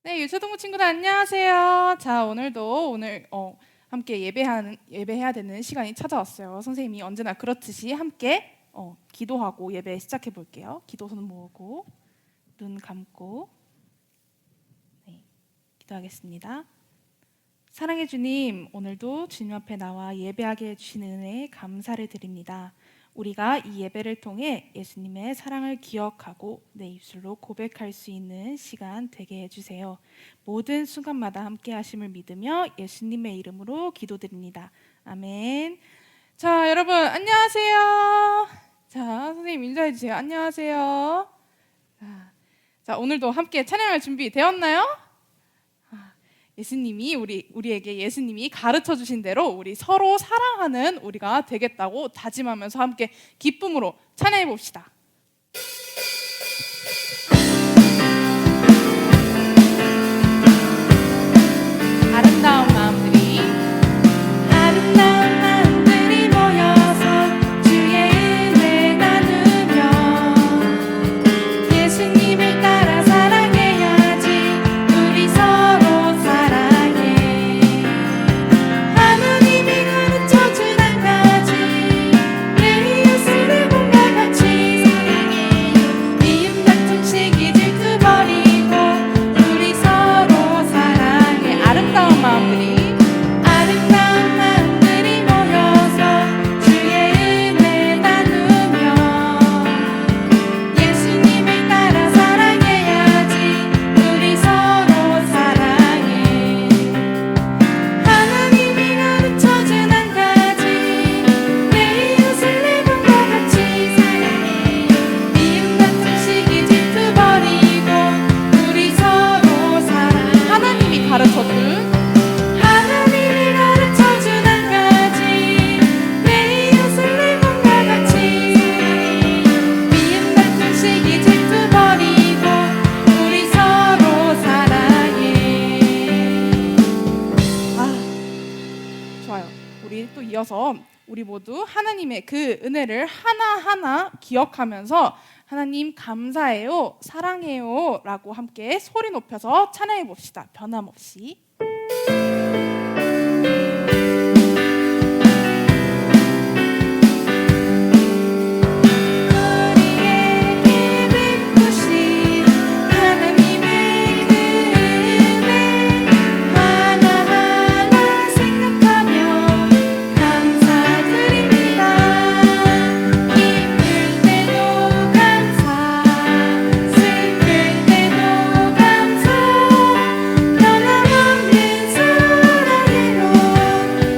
네, 유초동부 친구들 안녕하세요. 자, 오늘 함께 예배해야 되는 시간이 찾아왔어요. 선생님이 언제나 그렇듯이 함께 기도하고 예배 시작해 볼게요. 기도 손 모으고 눈 감고 기도하겠습니다. 사랑해 주님, 오늘도 주님 앞에 나와 예배하게 해주신 은혜에 감사를 드립니다. 우리가 이 예배를 통해 예수님의 사랑을 기억하고 내 입술로 고백할 수 있는 시간 되게 해주세요. 모든 순간마다 함께 하심을 믿으며 예수님의 이름으로 기도드립니다. 아멘. 자, 여러분 안녕하세요. 자, 선생님 인사해 주세요. 안녕하세요. 자, 오늘도 함께 찬양할 준비 되었나요? 우리에게 예수님이 가르쳐 주신 대로 우리 서로 사랑하는 우리가 되겠다고 다짐하면서 함께 기쁨으로 찬양해 봅시다. 아름다운 마음들이 모여서 주의 은혜 나누며 예수님을 따라 사랑해야지. 우리 서로 사랑해. 하나님이 가르쳐준 한 가지, 내 이웃을 몸과 같이 사랑해요. 미움 다툼 시기 질투 버리고 우리 서로 사랑해. 아름다운 마음들이 모여서 주의 은혜 나누며 예수님을 따라 사랑해야지. 우리 서로 사랑해. 하나님이 가르쳐준 한 가지, 내 이웃을 내 몸과 같이 사랑해요. 미움 다툼 시기 질투 버리고 우리 서로 사랑해. 하나님이 가르쳐준 한 가지, 내 이웃을 내 몸과 같이 사랑해요. 미움 다툼 시기 질투 버리고 우리 서로 사랑해. 좋아요. 우리 또 이어서 우리 모두 하나님의 그 은혜를 하나하나 기억하면서 하나님 감사해요, 사랑해요 라고 함께 소리 높여서 찬양해 봅시다. 변함없이. 우리에게 베푸신 하나님의 그 은혜 하나하나 생각하며 감사드립니다. 기쁠 때도 감사, 슬플 때도 감사, 변함없는 사랑으로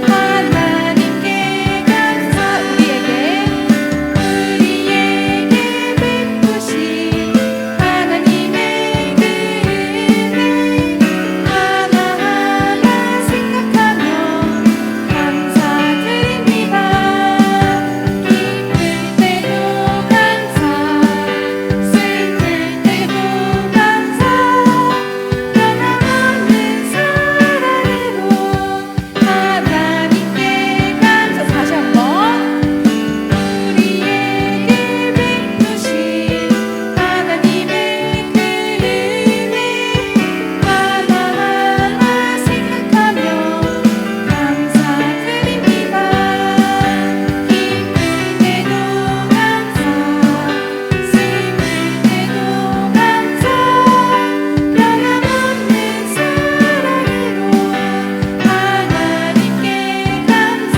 하나님께 감사. 우리에게 베푸신 하나님의 그 은혜 하나하나 생각하며 감사드립니다. 기쁠 때도 감사, 슬플 때도 감사, 변함없는 사랑으로 하나님께 감사. 다시 한번. 우리에게 베푸신 하나님의 그 은혜 하나하나 생각하며 감사드립니다. 기쁠 때도 감사, 슬플 때도 감사, 변함없는 사랑으로 하나님께 감사.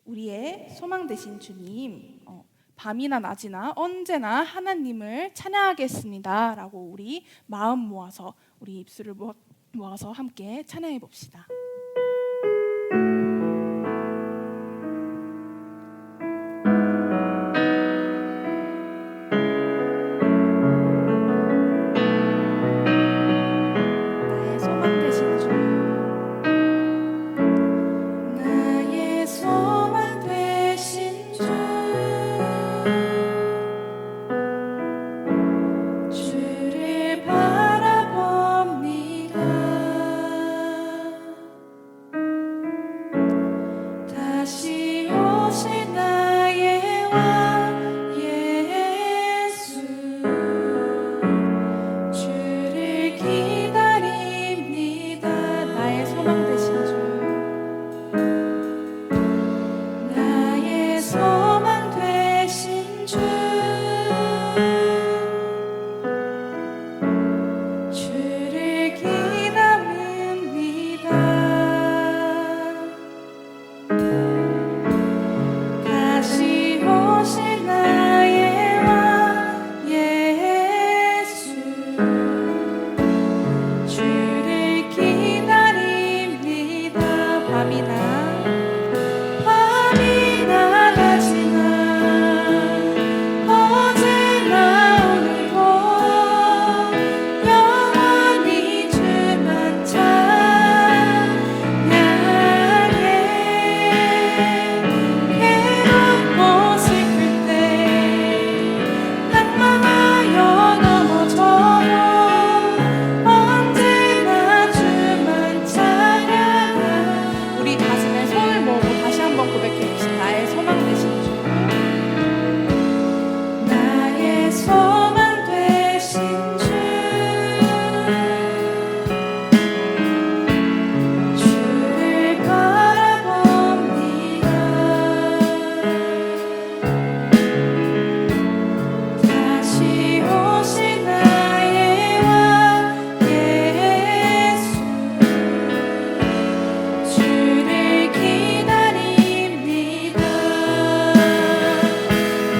우리의 소망 되신 주님, 밤이나 낮이나 언제나 하나님을 찬양하겠습니다 라고 우리 마음 모아서 우리 입술을 모아서 함께 찬양해 봅시다. 나의 소망 되신 주, 나의 소망 되신 주, 주를 바라봅니다. 다시 오실 나의 왕 밤이나 낮이나 어제나 오늘도 영원히 주만 찬양해. 괴롭고 슬플 때 낙망하여 넘어져도 언제나 주만 찬양하. 우리 가슴에 손을 모으고 다시 한번 고백해 주신 나의 소망 되신 주, 나의 소망 되신 주, 주를 바라봅니다. 다시 오실 나의 왕 예수, 주를 기다립니다.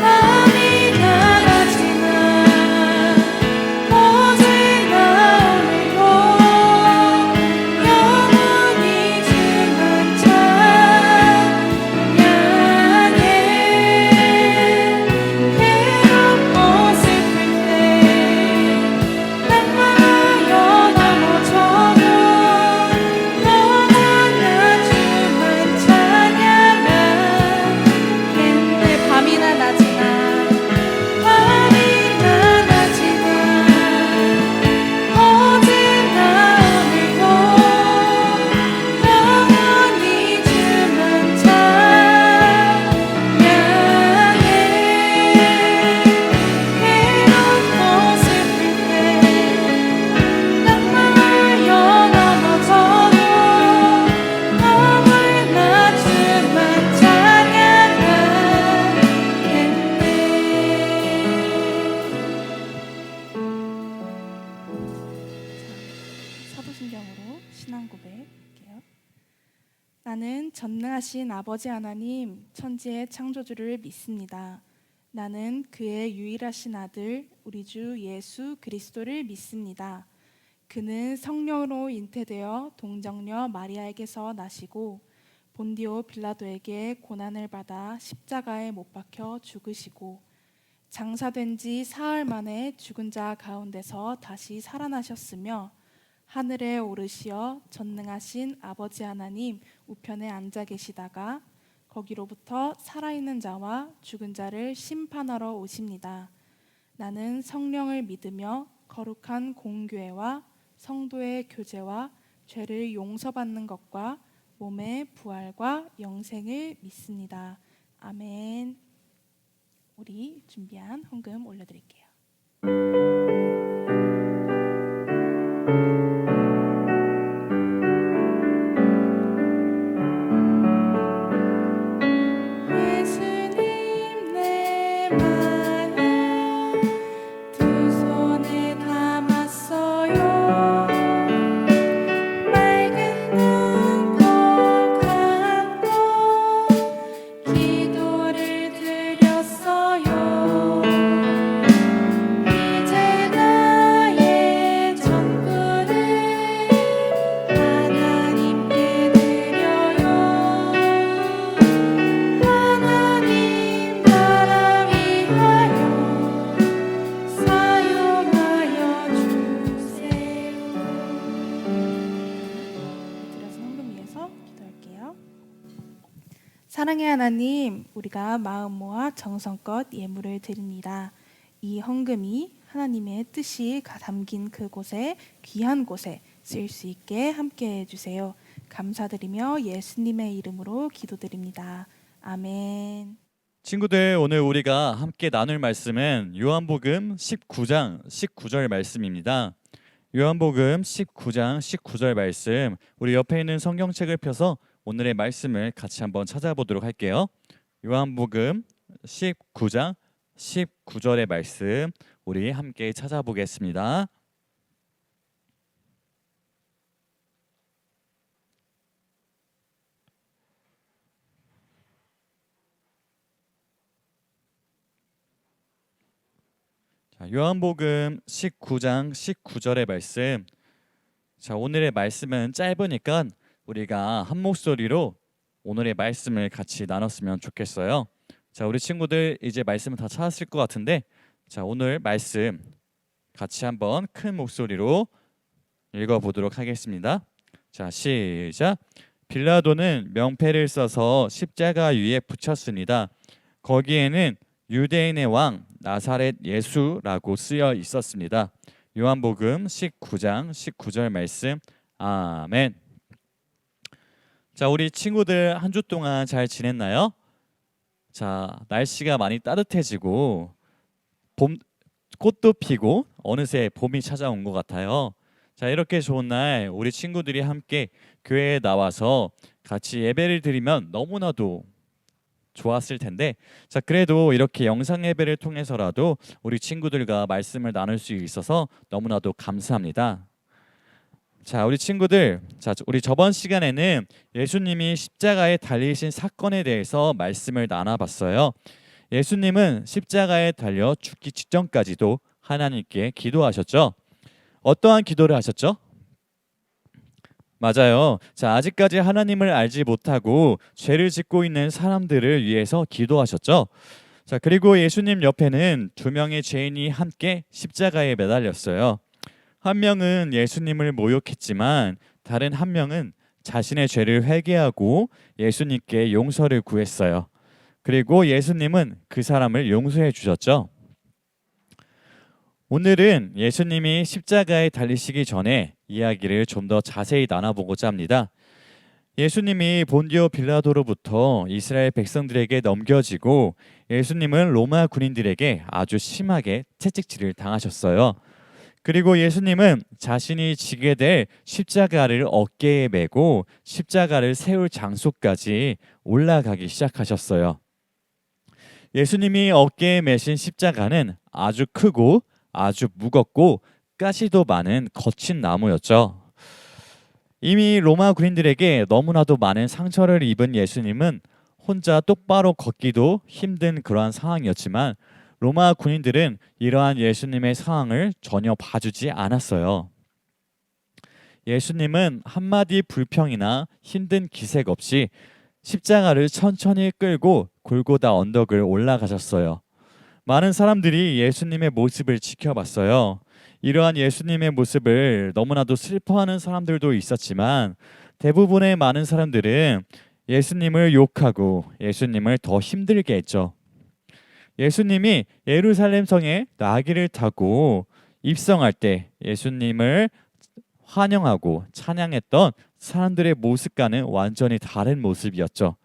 밤이나 낮이나 어제나 오늘도 영원히 주만 찬양해. 괴롭고 슬플 때 낙망하여 넘어져도 언제나 주만 찬양하겠네. 밤이나 낮이나 밤이나 낮이나 어제나 오늘도 영원히 주만 찬양해. 괴롭고 슬플 때 낙망하여 넘어져도 너무나 주만 찬양하겠네. 사도신경으로 신앙 고백할게요. 나는 전능하신 아버지 하나님 천지의 창조주를 믿습니다. 나는 그의 유일하신 아들 우리 주 예수 그리스도를 믿습니다. 그는 성령으로 잉태되어 동정녀 마리아에게서 나시고 본디오 빌라도에게 고난을 받아 십자가에 못 박혀 죽으시고 장사된 지 사흘 만에 죽은 자 가운데서 다시 살아나셨으며 하늘에 오르시어 전능하신 아버지 하나님 우편에 앉아 계시다가 거기로부터 살아있는 자와 죽은 자를 심판하러 오십니다. 나는 성령을 믿으며 거룩한 공교회와 성도의 교제와 죄를 용서받는 것과 몸의 부활과 영생을 믿습니다. 아멘. 우리 준비한 헌금 올려드릴게요. 예수님 내 마음 두 손에 담았어요. 맑은 눈꼭 감고 기도를 드렸어요. 이제 나의 전부를 하나님께 드려요. 하나님 나라 위하여 사용하여 주세요. 들어서 헌금 위해서 기도할게요. 사랑의 하나님, 우리가 마음 모아 정성껏 예물을 드립니다. 이 헌금이 하나님의 뜻이 담긴 그곳에 귀한 곳에 쓰일 수 있게 함께해 주세요. 감사드리며 예수님의 이름으로 기도드립니다. 아멘. 친구들, 오늘 우리가 함께 나눌 말씀은 요한복음 19장 19절 말씀입니다. 요한복음 19장 19절 말씀, 우리 옆에 있는 성경책을 펴서 오늘의 말씀을 같이 한번 찾아보도록 할게요. 요한복음 19장 19절의 말씀, 우리 함께 찾아보겠습니다. 자, 요한복음 19장 19절의 말씀. 자, 오늘의 말씀은 짧으니까 우리가 한 목소리로 오늘의 말씀을 같이 나눴으면 좋겠어요. 자, 우리 친구들 이제 말씀을 다 찾았을 것 같은데, 자, 오늘 말씀 같이 한번 큰 목소리로 읽어보도록 하겠습니다. 자, 시작. 빌라도는 명패를 써서 십자가 위에 붙였습니다. 거기에는 유대인의 왕 나사렛 예수라고 쓰여 있었습니다. 요한복음 19장 19절 말씀. 아멘. 자, 우리 친구들 한 주 동안 잘 지냈나요? 자, 날씨가 많이 따뜻해지고 봄 꽃도 피고 어느새 봄이 찾아온 것 같아요. 자, 이렇게 좋은 날 우리 친구들이 함께 교회에 나와서 같이 예배를 드리면 너무나도 좋았을 텐데, 자, 그래도 이렇게 영상 예배를 통해서라도 우리 친구들과 말씀을 나눌 수 있어서 너무나도 감사합니다. 자, 우리 친구들, 자, 우리 저번 시간에는 예수님이 십자가에 달리신 사건에 대해서 말씀을 나눠봤어요. 예수님은 십자가에 달려 죽기 직전까지도 하나님께 기도하셨죠. 어떠한 기도를 하셨죠? 맞아요. 자, 아직까지 하나님을 알지 못하고 죄를 짓고 있는 사람들을 위해서 기도하셨죠. 자, 그리고 예수님 옆에는 두 명의 죄인이 함께 십자가에 매달렸어요. 한 명은 예수님을 모욕했지만 다른 한 명은 자신의 죄를 회개하고 예수님께 용서를 구했어요. 그리고 예수님은 그 사람을 용서해 주셨죠. 오늘은 예수님이 십자가에 달리시기 전에 이야기를 좀 더 자세히 나눠보고자 합니다. 예수님이 본디오 빌라도로부터 이스라엘 백성들에게 넘겨지고 예수님은 로마 군인들에게 아주 심하게 채찍질을 당하셨어요. 그리고 예수님은 자신이 지게 될 십자가를 어깨에 메고 십자가를 세울 장소까지 올라가기 시작하셨어요. 예수님이 어깨에 메신 십자가는 아주 크고 아주 무겁고 가시도 많은 거친 나무였죠. 이미 로마 군인들에게 너무나도 많은 상처를 입은 예수님은 혼자 똑바로 걷기도 힘든 그러한 상황이었지만 로마 군인들은 이러한 예수님의 상황을 전혀 봐주지 않았어요. 예수님은 한마디 불평이나 힘든 기색 없이 십자가를 천천히 끌고 골고다 언덕을 올라가셨어요. 많은 사람들이 예수님의 모습을 지켜봤어요. 이러한 예수님의 모습을 너무나도 슬퍼하는 사람들도 있었지만 대부분의 많은 사람들은 예수님을 욕하고 예수님을 더 힘들게 했죠. 예수님이 예루살렘 성에 나귀를 타고 입성할 때 예수님을 환영하고 찬양했던 사람들의 모습과는 완전히 다른 모습이었죠.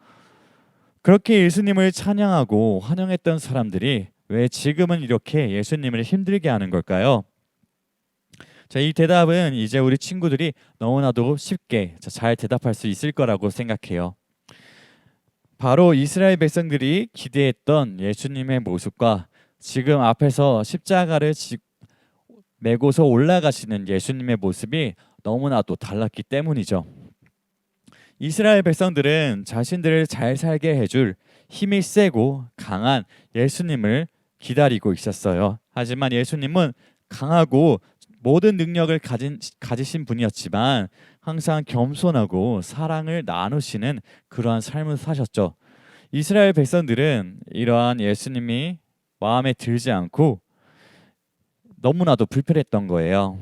그렇게 예수님을 찬양하고 환영했던 사람들이 왜 지금은 이렇게 예수님을 힘들게 하는 걸까요? 자, 이 대답은 이제 우리 친구들이 너무나도 쉽게 잘 대답할 수 있을 거라고 생각해요. 바로 이스라엘 백성들이 기대했던 예수님의 모습과 지금 앞에서 십자가를 메고서 올라가시는 예수님의 모습이 너무나도 달랐기 때문이죠. 이스라엘 백성들은 자신들을 잘 살게 해줄 힘이 세고 강한 예수님을 기다리고 있었어요. 하지만 예수님은 강하고 모든 능력을 가지신 분이었지만 항상 겸손하고 사랑을 나누시는 그러한 삶을 사셨죠. 이스라엘 백성들은 이러한 예수님이 마음에 들지 않고 너무나도 불편했던 거예요.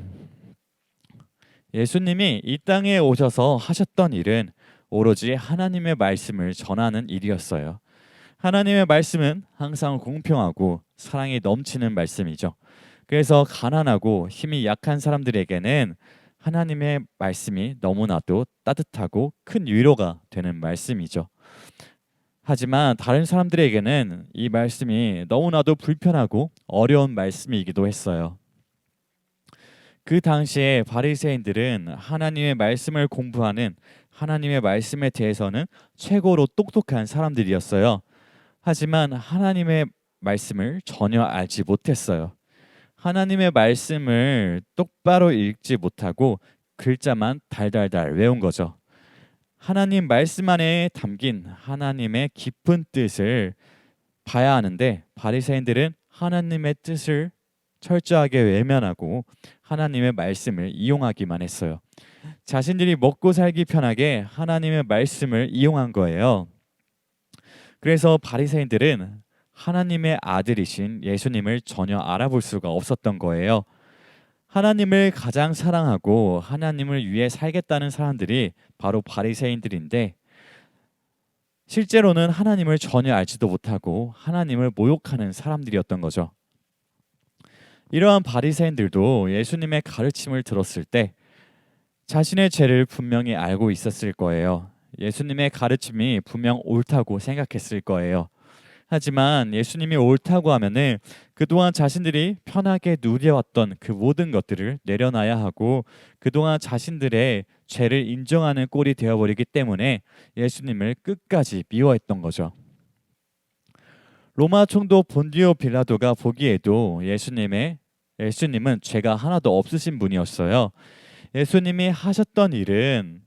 예수님이 이 땅에 오셔서 하셨던 일은 오로지 하나님의 말씀을 전하는 일이었어요. 하나님의 말씀은 항상 공평하고 사랑이 넘치는 말씀이죠. 그래서 가난하고 힘이 약한 사람들에게는 하나님의 말씀이 너무나도 따뜻하고 큰 위로가 되는 말씀이죠. 하지만 다른 사람들에게는 이 말씀이 너무나도 불편하고 어려운 말씀이기도 했어요. 그 당시에 바리새인들은 하나님의 말씀을 공부하는 하나님의 말씀에 대해서는 최고로 똑똑한 사람들이었어요. 하지만 하나님의 말씀을 전혀 알지 못했어요. 하나님의 말씀을 똑바로 읽지 못하고 글자만 달달달 외운 거죠. 하나님 말씀 안에 담긴 하나님의 깊은 뜻을 봐야 하는데 바리새인들은 하나님의 뜻을 철저하게 외면하고 하나님의 말씀을 이용하기만 했어요. 자신들이 먹고 살기 편하게 하나님의 말씀을 이용한 거예요. 그래서 바리새인들은 하나님의 아들이신 예수님을 전혀 알아볼 수가 없었던 거예요. 하나님을 가장 사랑하고 하나님을 위해 살겠다는 사람들이 바로 바리새인들인데, 실제로는 하나님을 전혀 알지도 못하고 하나님을 모욕하는 사람들이었던 거죠. 이러한 바리새인들도 예수님의 가르침을 들었을 때 자신의 죄를 분명히 알고 있었을 거예요. 예수님의 가르침이 분명 옳다고 생각했을 거예요. 하지만 예수님이 옳다고 하면은 그동안 자신들이 편하게 누려왔던 그 모든 것들을 내려놔야 하고, 그동안 자신들의 죄를 인정하는 꼴이 되어버리기 때문에 예수님을 끝까지 미워했던 거죠. 로마 총독 본디오 빌라도가 보기에도 예수님은 죄가 하나도 없으신 분이었어요. 예수님이 하셨던 일은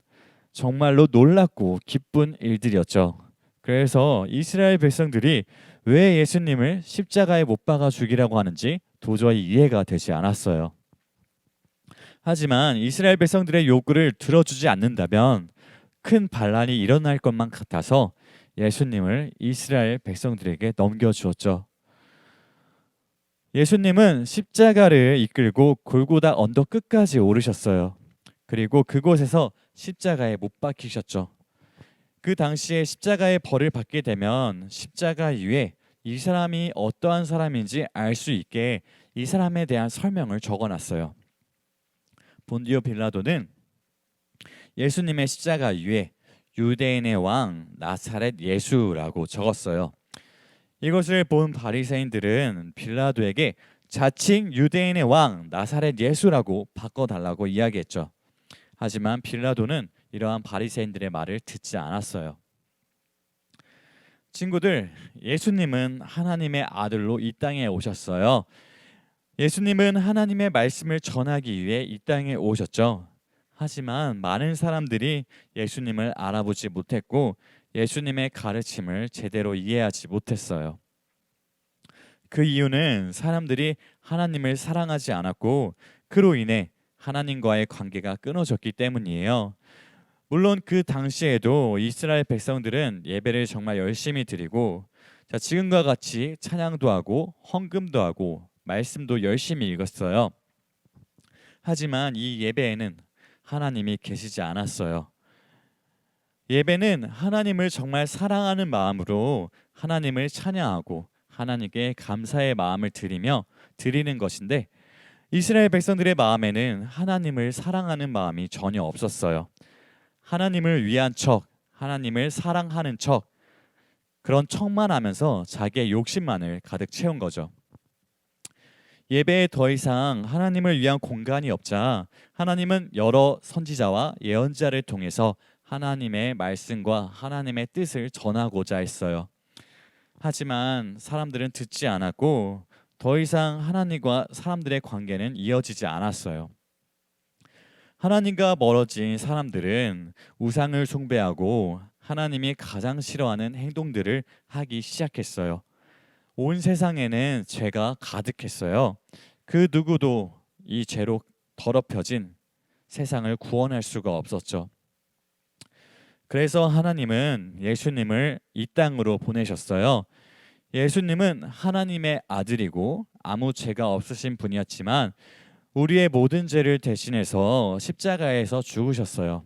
정말로 놀랍고 기쁜 일들이었죠. 그래서 이스라엘 백성들이 왜 예수님을 십자가에 못 박아 죽이라고 하는지 도저히 이해가 되지 않았어요. 하지만 이스라엘 백성들의 요구를 들어주지 않는다면 큰 반란이 일어날 것만 같아서 예수님을 이스라엘 백성들에게 넘겨주었죠. 예수님은 십자가를 이끌고 골고다 언덕 끝까지 오르셨어요. 그리고 그곳에서 십자가에 못 박히셨죠. 그 당시에 십자가의 벌을 받게 되면 십자가 위에 이 사람이 어떠한 사람인지 알 수 있게 이 사람에 대한 설명을 적어놨어요. 본디오 빌라도는 예수님의 십자가 위에 유대인의 왕 나사렛 예수라고 적었어요. 이것을 본 바리새인들은 빌라도에게 자칭 유대인의 왕 나사렛 예수라고 바꿔달라고 이야기했죠. 하지만 빌라도는 이러한 바리새인들의 말을 듣지 않았어요. 친구들, 예수님은 하나님의 아들로 이 땅에 오셨어요. 예수님은 하나님의 말씀을 전하기 위해 이 땅에 오셨죠. 하지만 많은 사람들이 예수님을 알아보지 못했고 예수님의 가르침을 제대로 이해하지 못했어요. 그 이유는 사람들이 하나님을 사랑하지 않았고 그로 인해 하나님과의 관계가 끊어졌기 때문이에요. 물론 그 당시에도 이스라엘 백성들은 예배를 정말 열심히 드리고, 지금과 같이 찬양도 하고 헌금도 하고 말씀도 열심히 읽었어요. 하지만 이 예배에는 하나님이 계시지 않았어요. 예배는 하나님을 정말 사랑하는 마음으로 하나님을 찬양하고 하나님께 감사의 마음을 드리는 것인데, 이스라엘 백성들의 마음에는 하나님을 사랑하는 마음이 전혀 없었어요. 하나님을 위한 척, 하나님을 사랑하는 척, 그런 척만 하면서 자기의 욕심만을 가득 채운 거죠. 예배에 더 이상 하나님을 위한 공간이 없자 하나님은 여러 선지자와 예언자를 통해서 하나님의 말씀과 하나님의 뜻을 전하고자 했어요. 하지만 사람들은 듣지 않았고 더 이상 하나님과 사람들의 관계는 이어지지 않았어요. 하나님과 멀어진 사람들은 우상을 숭배하고 하나님이 가장 싫어하는 행동들을 하기 시작했어요. 온 세상에는 죄가 가득했어요. 그 누구도 이 죄로 더럽혀진 세상을 구원할 수가 없었죠. 그래서 하나님은 예수님을 이 땅으로 보내셨어요. 예수님은 하나님의 아들이고 아무 죄가 없으신 분이었지만 우리의 모든 죄를 대신해서 십자가에서 죽으셨어요.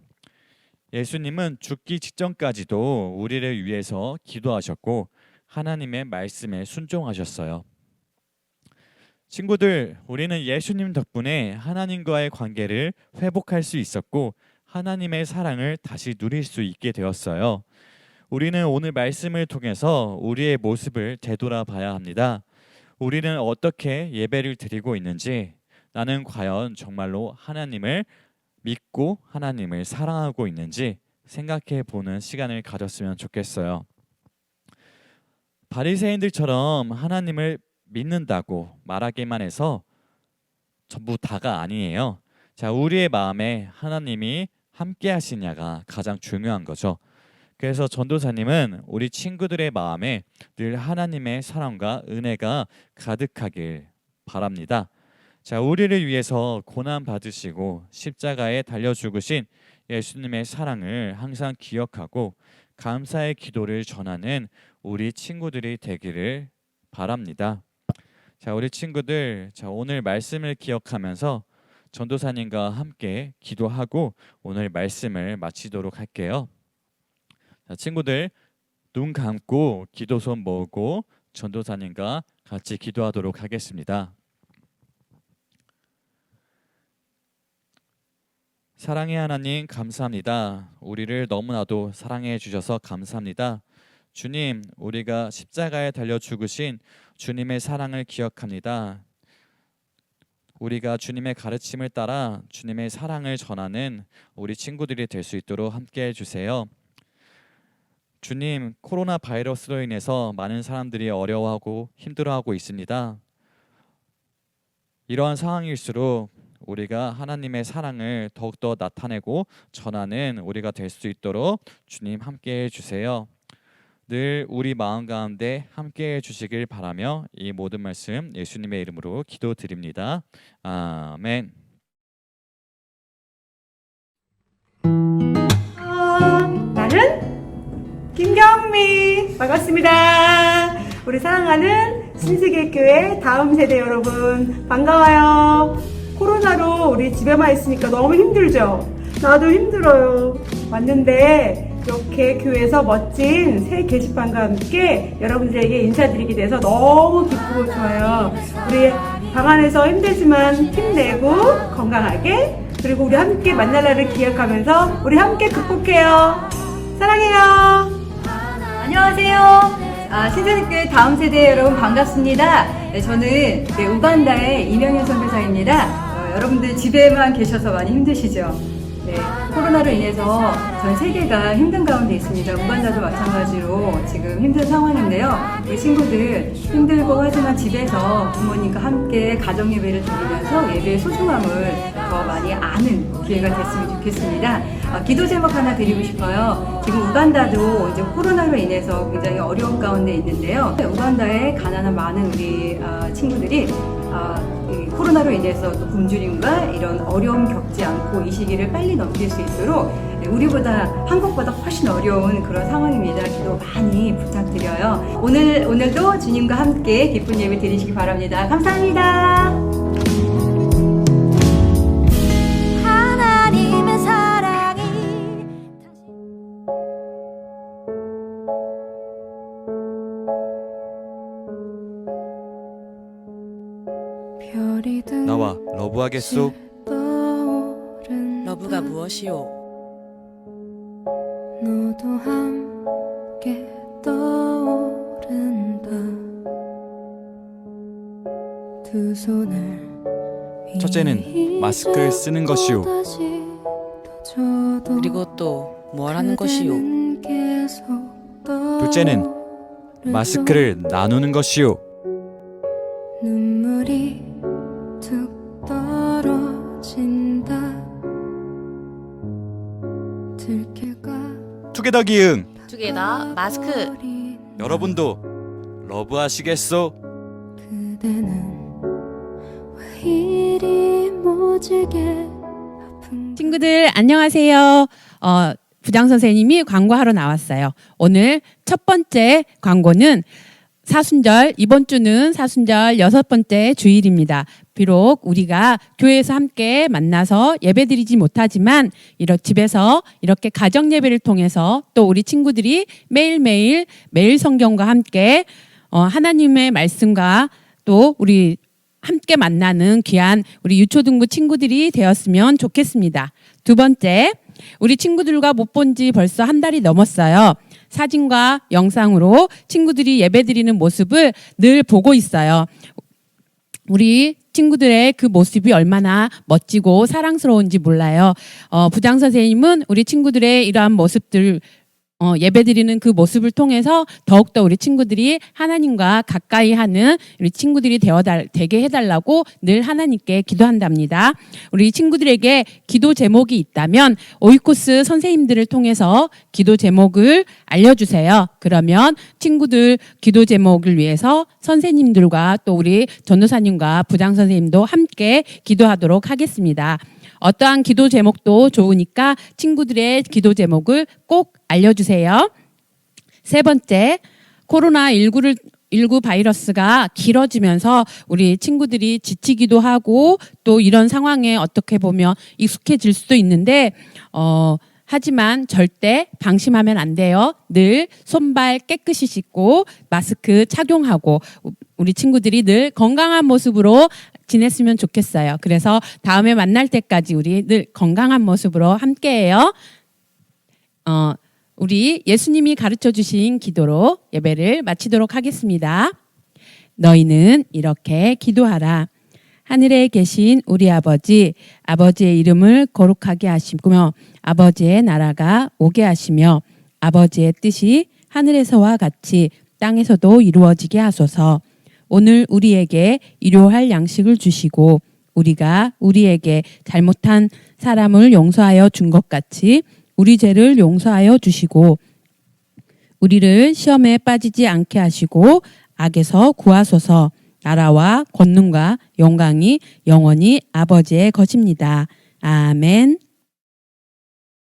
예수님은 죽기 직전까지도 우리를 위해서 기도하셨고 하나님의 말씀에 순종하셨어요. 친구들, 우리는 예수님 덕분에 하나님과의 관계를 회복할 수 있었고 하나님의 사랑을 다시 누릴 수 있게 되었어요. 우리는 오늘 말씀을 통해서 우리의 모습을 되돌아봐야 합니다. 우리는 어떻게 예배를 드리고 있는지, 나는 과연 정말로 하나님을 믿고 하나님을 사랑하고 있는지 생각해 보는 시간을 가졌으면 좋겠어요. 바리새인들처럼 하나님을 믿는다고 말하기만 해서 전부 다가 아니에요. 우리의 마음에 하나님이 함께 하시냐가 가장 중요한 거죠. 그래서 전도사님은 우리 친구들의 마음에 늘 하나님의 사랑과 은혜가 가득하길 바랍니다. 자, 우리를 위해서 고난 받으시고 십자가에 달려 죽으신 예수님의 사랑을 항상 기억하고 감사의 기도를 전하는 우리 친구들이 되기를 바랍니다. 자, 우리 친구들, 자, 오늘 말씀을 기억하면서 전도사님과 함께 기도하고 오늘 말씀을 마치도록 할게요. 자, 친구들 눈 감고 기도손 모으고 전도사님과 같이 기도하도록 하겠습니다. 사랑의 하나님 감사합니다. 우리를 너무나도 사랑해 주셔서 감사합니다. 주님, 우리가 십자가에 달려 죽으신 주님의 사랑을 기억합니다. 우리가 주님의 가르침을 따라 주님의 사랑을 전하는 우리 친구들이 될 수 있도록 함께 해주세요. 주님, 코로나 바이러스로 인해서 많은 사람들이 어려워하고 힘들어하고 있습니다. 이러한 상황일수록 우리가 하나님의 사랑을 더욱더 나타내고 전하는 우리가 될 수 있도록 주님 함께 해주세요. 늘 우리 마음 가운데 함께 해주시길 바라며 이 모든 말씀 예수님의 이름으로 기도드립니다. 아멘. 나는 김경미 반갑습니다. 우리 사랑하는 신세계교회 다음 세대 여러분 반가워요. 코로나로 우리 집에만 있으니까 너무 힘들죠? 나도 힘들어요. 왔는데 이렇게 교회에서 멋진 새 게시판과 함께 여러분들에게 인사드리게 돼서 너무 기쁘고 좋아요. 우리 방 안에서 힘들지만 힘내고 건강하게, 그리고 우리 함께 만날 날을 기억하면서 우리 함께 극복해요. 사랑해요. 안녕하세요. 신세계교회 다음 세대 여러분 반갑습니다. 네, 저는 우간다의 이명현 선교사입니다. 여러분들 집에만 계셔서 많이 힘드시죠? 네, 코로나로 인해서 전 세계가 힘든 가운데 있습니다. 우간다도 마찬가지로 지금 힘든 상황인데요. 우리 친구들 힘들고 하지만 집에서 부모님과 함께 가정예배를 드리면서 예배의 소중함을 더 많이 아는 기회가 됐으면 좋겠습니다. 기도 제목 하나 드리고 싶어요. 지금 우간다도 이제 코로나로 인해서 굉장히 어려운 가운데 있는데요. 우간다에 가난한 많은 우리 친구들이 이 코로나로 인해서 또 굶주림과 이런 어려움 겪지 않고 이 시기를 빨리 넘길 수 있도록 우리보다 한국보다 훨씬 어려운 그런 상황입니다. 기도 많이 부탁드려요. 오늘도 주님과 함께 기쁜 예배 드리시기 바랍니다. 감사합니다. 하나님의 사랑이 별이 든 나와 러브하겠소? 러브가 무엇이오? 너도 함께 떠오른다. 두 손을 첫째는 마스크를 쓰는 것이오. 그리고 또 뭘 하는 것이오? 둘째는 마스크를 나누는 것이오. 눈물이 툭 떨어진다. 들킬까 투게더 기응. 투게더 마스크. 여러분도 러브하시겠소? 그대는 왜 이리 모질게 아픈 친구들 안녕하세요. 부장 선생님이 광고하러 나왔어요. 오늘 첫 번째 광고는 사순절, 이번 주는 사순절 6번째 주일입니다. 비록 우리가 교회에서 함께 만나서 예배드리지 못하지만 집에서 이렇게 가정 예배를 통해서 또 우리 친구들이 매일 성경과 함께 하나님의 말씀과 또 우리 함께 만나는 귀한 우리 유초등부 친구들이 되었으면 좋겠습니다. 두 번째, 우리 친구들과 못 본 지 벌써 한 달이 넘었어요. 사진과 영상으로 친구들이 예배드리는 모습을 늘 보고 있어요. 우리 친구들의 그 모습이 얼마나 멋지고 사랑스러운지 몰라요. 부장 선생님은 우리 친구들의 이러한 모습들 예배드리는 그 모습을 통해서 더욱더 우리 친구들이 하나님과 가까이 하는 우리 친구들이 되게 해달라고 늘 하나님께 기도한답니다. 우리 친구들에게 기도 제목이 있다면 오이코스 선생님들을 통해서 기도 제목을 알려주세요. 그러면 친구들 기도 제목을 위해서 선생님들과 또 우리 전도사님과 부장 선생님도 함께 기도하도록 하겠습니다. 어떠한 기도 제목도 좋으니까 친구들의 기도 제목을 꼭 알려주세요. 세 번째, 코로나19 바이러스가 길어지면서 우리 친구들이 지치기도 하고 또 이런 상황에 어떻게 보면 익숙해질 수도 있는데 하지만 절대 방심하면 안 돼요. 늘 손발 깨끗이 씻고 마스크 착용하고 우리 친구들이 늘 건강한 모습으로 지냈으면 좋겠어요. 그래서 다음에 만날 때까지 우리 늘 건강한 모습으로 함께해요. 우리 예수님이 가르쳐 주신 기도로 예배를 마치도록 하겠습니다. 너희는 이렇게 기도하라. 하늘에 계신 우리 아버지, 아버지의 이름을 거룩하게 하시며 아버지의 나라가 오게 하시며 아버지의 뜻이 하늘에서와 같이 땅에서도 이루어지게 하소서. 오늘 우리에게 일용할 양식을 주시고 우리가 우리에게 잘못한 사람을 용서하여 준 것 같이 우리 죄를 용서하여 주시고 우리를 시험에 빠지지 않게 하시고 악에서 구하소서. 나라와 권능과 영광이 영원히 아버지의 것입니다. 아멘.